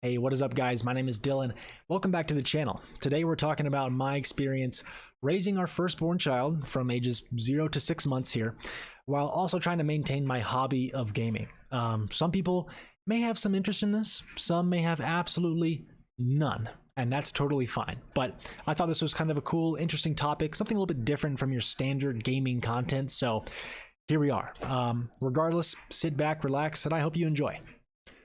Hey, what is up, guys? My name is Dylan. Welcome back to the channel. Today we're talking about my experience raising our firstborn child from ages 0 to 6 months here, while also trying to maintain my hobby of gaming. Some people may have some interest in this, some may have absolutely none, and that's totally fine. But I thought this was kind of a cool, interesting topic, something a little bit different from your standard gaming content, so here we are. Regardless, sit back, relax, and I hope you enjoy.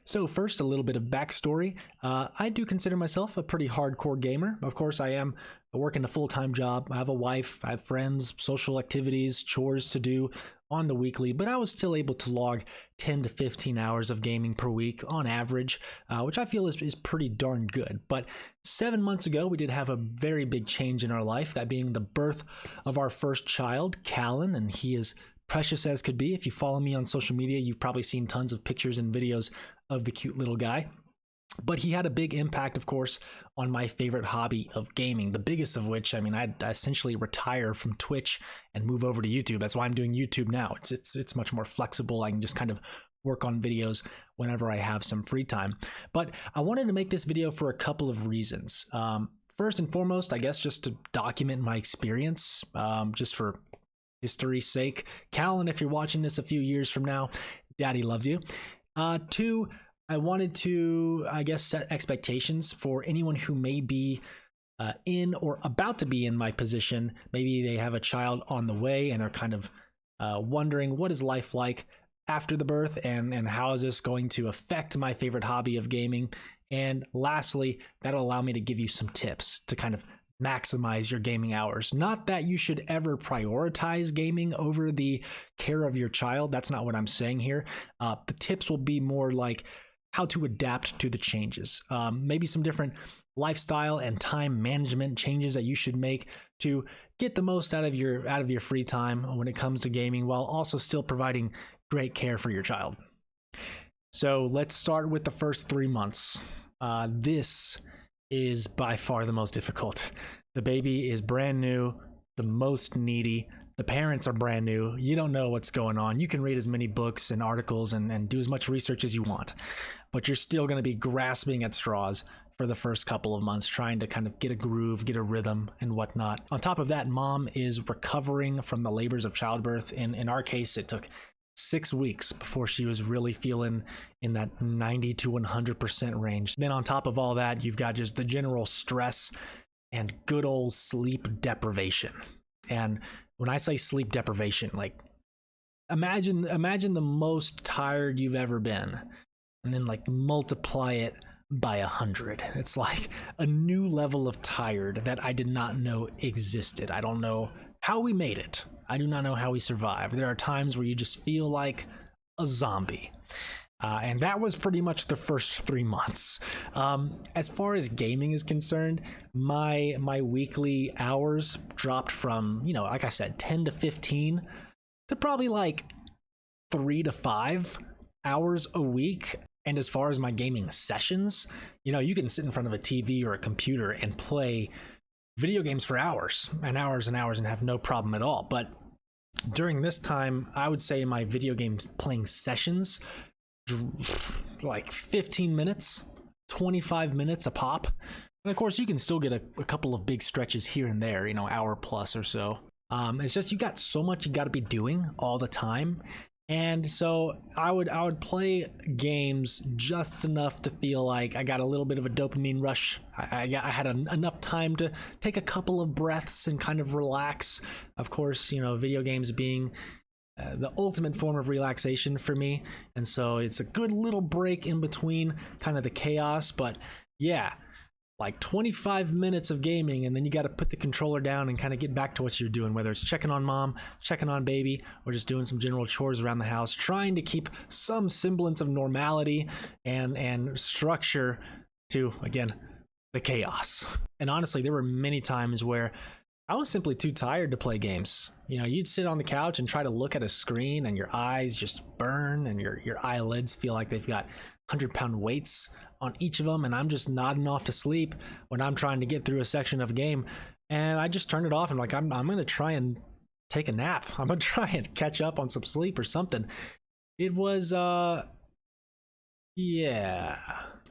So first, a little bit of backstory. I do consider myself a pretty hardcore gamer. Of course, I am working a full-time job. I have a wife, I have friends, social activities, chores to do on the weekly, but I was still able to log 10 to 15 hours of gaming per week on average, which I feel is pretty darn good. But 7 months ago, we did have a very big change in our life, that being the birth of our first child, Callan, and he is precious as could be. If you follow me on social media, you've probably seen tons of pictures and videos of the cute little guy. But he had a big impact, of course, on my favorite hobby of gaming, the biggest of which, I mean, I'd essentially retire from Twitch and move over to YouTube. That's why I'm doing YouTube now. It's much more flexible. I can just kind of work on videos whenever I have some free time. But I wanted to make this video for a couple of reasons. First and foremost, I guess just to document my experience, just for history's sake. Callan, if you're watching this a few years from now, Daddy loves you. Two, I wanted to, I guess, set expectations for anyone who may be in or about to be in my position. Maybe they have a child on the way and they're kind of wondering, what is life like after the birth, and how is this going to affect my favorite hobby of gaming? And lastly, that'll allow me to give you some tips to kind of maximize your gaming hours. Not that you should ever prioritize gaming over the care of your child. That's not what I'm saying here. The tips will be more like how to adapt to the changes. Maybe some different lifestyle and time management changes that you should make to get the most out of your free time when it comes to gaming, while also still providing great care for your child. So let's start with the first 3 months. This is by far the most difficult. The baby is brand new, the most needy. The parents are brand new. You don't know what's going on. You can read as many books and articles and do as much research as you want, but you're still going to be grasping at straws for the first couple of months, trying to kind of get a groove, get a rhythm and whatnot. On top of that, mom is recovering from the labors of childbirth. In our case, it took 6 weeks before she was really feeling in that 90 to 100% range. Then on top of all that, you've got just the general stress and good old sleep deprivation. And when I say sleep deprivation, like imagine the most tired you've ever been, and then like multiply it by 100. It's like a new level of tired that I did not know existed. I don't know how we made it. I do not know how we survived. There are times where you just feel like a zombie. And that was pretty much the first 3 months. As far as gaming is concerned, my weekly hours dropped from, like I said, 10 to 15 to probably like 3 to 5 hours a week. And as far as my gaming sessions, you can sit in front of a TV or a computer and play video games for hours and hours and hours and have no problem at all. But during this time, I would say my video games playing sessions, like 15 minutes, 25 minutes a pop. And of course, you can still get a couple of big stretches here and there, hour plus or so. It's just you got so much you got to be doing all the time. And so I would play games just enough to feel like I got a little bit of a dopamine rush. I had enough time to take a couple of breaths and kind of relax. Of course, video games being the ultimate form of relaxation for me. And so it's a good little break in between kind of the chaos. But yeah, like 25 minutes of gaming, and then you got to put the controller down and kind of get back to what you're doing, whether it's checking on mom, checking on baby, or just doing some general chores around the house, trying to keep some semblance of normality and structure to, again, the chaos. And honestly, there were many times where I was simply too tired to play games. You'd sit on the couch and try to look at a screen and your eyes just burn and your eyelids feel like they've got 100-pound weights on each of them, and I'm just nodding off to sleep when I'm trying to get through a section of a game, and I just turned it off and I'm gonna try and take a nap. I'm gonna try and catch up on some sleep or something. It was yeah,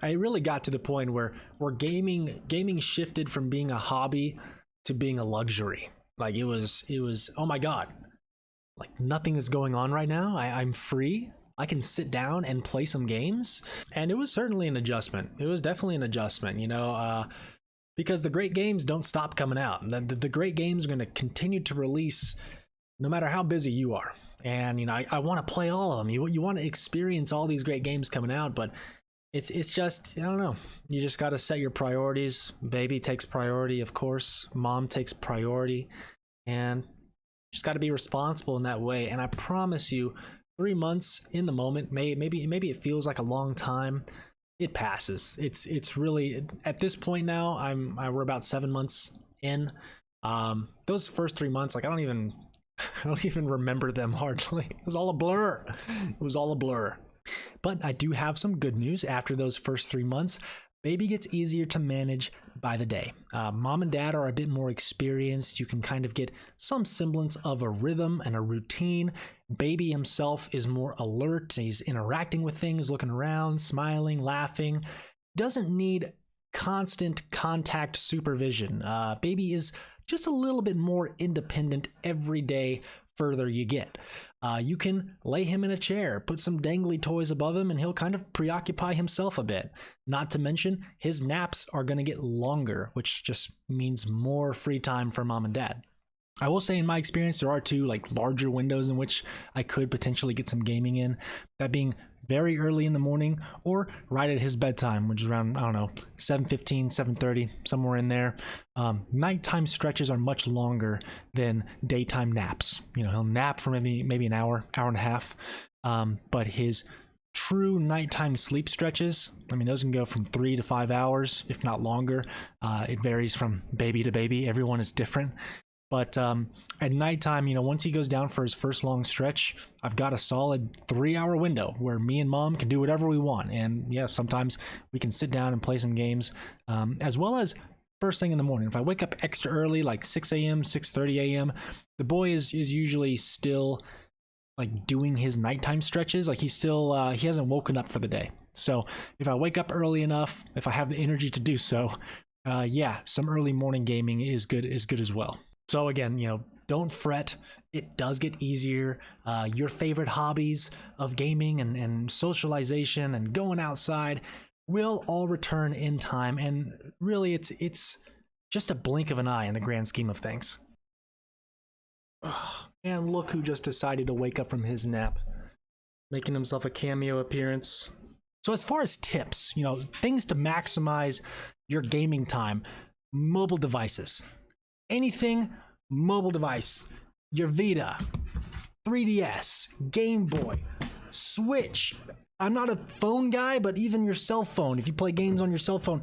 I really got to the point where gaming shifted from being a hobby to being a luxury. Like it was oh my god, like nothing is going on right now. I'm free. I can sit down and play some games. And it was certainly an adjustment. It was definitely an adjustment, because the great games don't stop coming out. The great games are going to continue to release no matter how busy you are. And, I want to play all of them. You want to experience all these great games coming out, but it's just, I don't know. You just got to set your priorities. Baby takes priority, of course. Mom takes priority. And just got to be responsible in that way. And I promise you, 3 months in the moment, maybe it feels like a long time. It passes. It's really, at this point now, we're about 7 months in. Those first 3 months, like I don't even remember them hardly. It was all a blur. But I do have some good news. After those first 3 months, baby gets easier to manage by the day. Mom and dad are a bit more experienced. You can kind of get some semblance of a rhythm and a routine. Baby himself is more alert. He's interacting with things, looking around, smiling, laughing. Doesn't need constant contact supervision. Baby is just a little bit more independent every day further you get. You can lay him in a chair, put some dangly toys above him, and he'll kind of preoccupy himself a bit. Not to mention, his naps are going to get longer, which just means more free time for mom and dad. I will say in my experience, there are two larger windows in which I could potentially get some gaming in. That being very early in the morning or right at his bedtime, which is around, 7:15, 7:30, somewhere in there. Nighttime stretches are much longer than daytime naps. He'll nap for maybe an hour and a half. But his true nighttime sleep stretches, those can go from 3 to 5 hours, if not longer. It varies from baby to baby. Everyone is different. But at nighttime, once he goes down for his first long stretch, I've got a solid 3-hour window where me and mom can do whatever we want. And yeah, sometimes we can sit down and play some games, as well as first thing in the morning. If I wake up extra early, like 6 a.m., 6:30 a.m., the boy is usually still doing his nighttime stretches. He hasn't woken up for the day. So if I wake up early enough, if I have the energy to do so, some early morning gaming is good as well. So again, don't fret. It does get easier. Your favorite hobbies of gaming and socialization and going outside will all return in time. And really, it's just a blink of an eye in the grand scheme of things. And look who just decided to wake up from his nap, making himself a cameo appearance. So as far as tips, things to maximize your gaming time, mobile devices. Anything mobile device, your Vita, 3DS, Game Boy, Switch. I'm not a phone guy, but even your cell phone, if you play games on your cell phone,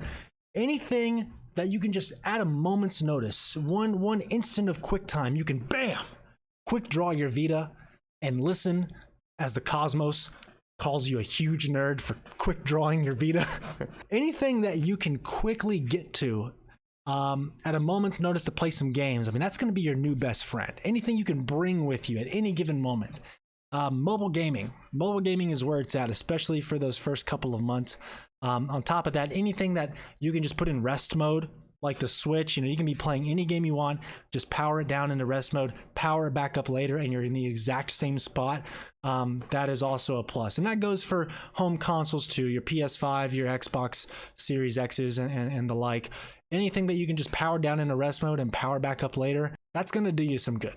anything that you can just at a moment's notice, one instant of quick time, you can bam, quick draw your Vita and listen as the cosmos calls you a huge nerd for quick drawing your Vita. Anything that you can quickly get to at a moment's notice to play some games, that's going to be your new best friend. Anything you can bring with you at any given moment. Mobile gaming is where it's at, especially for those first couple of months. On top of that, anything that you can just put in rest mode, like the Switch, you can be playing any game you want, just power it down into rest mode, power it back up later, and you're in the exact same spot. That is also a plus. And that goes for home consoles too, your PS5, your Xbox Series X's and the like. Anything that you can just power down into rest mode and power back up later, that's going to do you some good.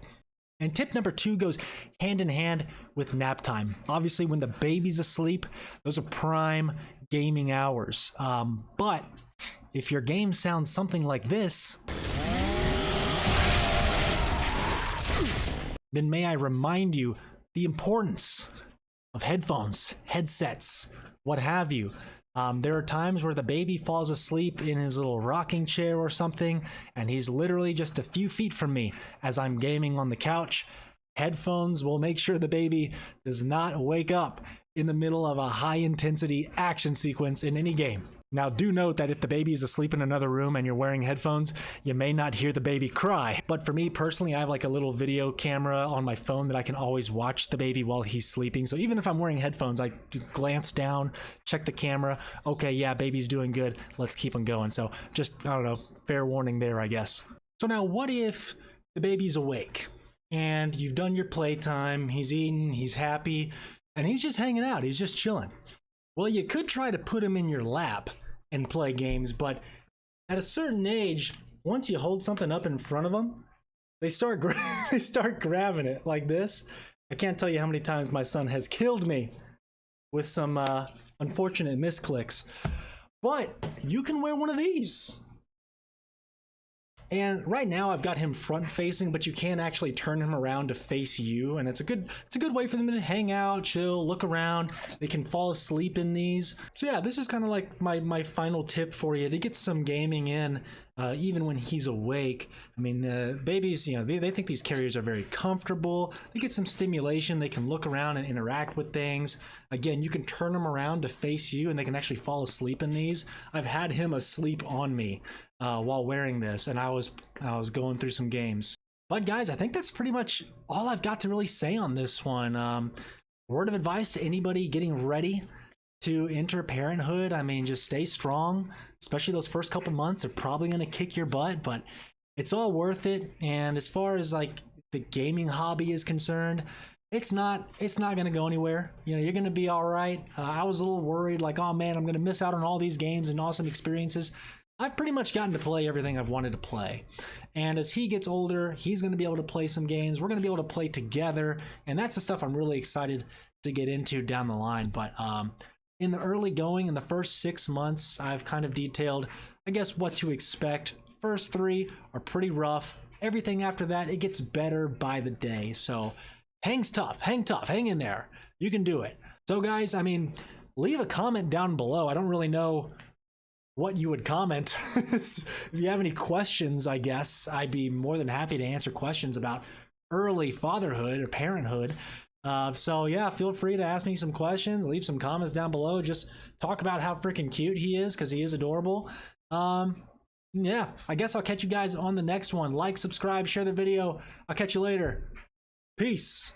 And tip number 2 goes hand in hand with nap time. Obviously, when the baby's asleep, those are prime gaming hours. But if your game sounds something like this, then may I remind you the importance of headphones, headsets, what have you. There are times where the baby falls asleep in his little rocking chair or something, and he's literally just a few feet from me as I'm gaming on the couch. Headphones will make sure the baby does not wake up in the middle of a high intensity action sequence in any game. Now, do note that if the baby is asleep in another room and you're wearing headphones, you may not hear the baby cry. But for me personally, I have like a little video camera on my phone that I can always watch the baby while he's sleeping. So even if I'm wearing headphones, I glance down, check the camera. Okay, yeah, baby's doing good. Let's keep him going. So just, I don't know, fair warning there, I guess. So now what if the baby's awake and you've done your playtime, he's eating, he's happy, and he's just hanging out, he's just chilling? Well, you could try to put him in your lap and play games, but at a certain age, once you hold something up in front of them, they start grabbing it like this. I can't tell you how many times my son has killed me with some unfortunate misclicks. But you can wear one of these. And right now I've got him front facing, but you can actually turn him around to face you, and it's a good way for them to hang out, chill, look around. They can fall asleep in these. So yeah, this is kind of like my final tip for you to get some gaming in, even when he's awake. I mean, babies, you know, they think these carriers are very comfortable. They get some stimulation. They can look around and interact with things. Again, you can turn them around to face you, and they can actually fall asleep in these. I've had him asleep on me while wearing this, and I was going through some games. But guys, I think that's pretty much all I've got to really say on this one. Word of advice to anybody getting ready to enter parenthood: I mean, just stay strong, especially those first couple months. They're probably going to kick your butt, but it's all worth it. And as far as like the gaming hobby is concerned, it's not going to go anywhere. You know, you're going to be all right. I was a little worried, like, oh man, I'm going to miss out on all these games and awesome experiences. I've pretty much gotten to play everything I've wanted to play. And as he gets older, he's going to be able to play some games. We're going to be able to play together. And that's the stuff I'm really excited to get into down the line. But in the early going, in the first 6 months, I've kind of detailed, I guess, what to expect. First 3 are pretty rough. Everything after that, it gets better by the day. So hang tough, hang in there. You can do it. So guys, I mean, leave a comment down below. I don't really know what you would comment. If you have any questions, I guess I'd be more than happy to answer questions about early fatherhood or parenthood. So yeah, feel free to ask me some questions, leave some comments down below, just talk about how freaking cute he is, because he is adorable. Yeah, I guess I'll catch you guys on the next one. Like, subscribe, share the video. I'll catch you later. Peace.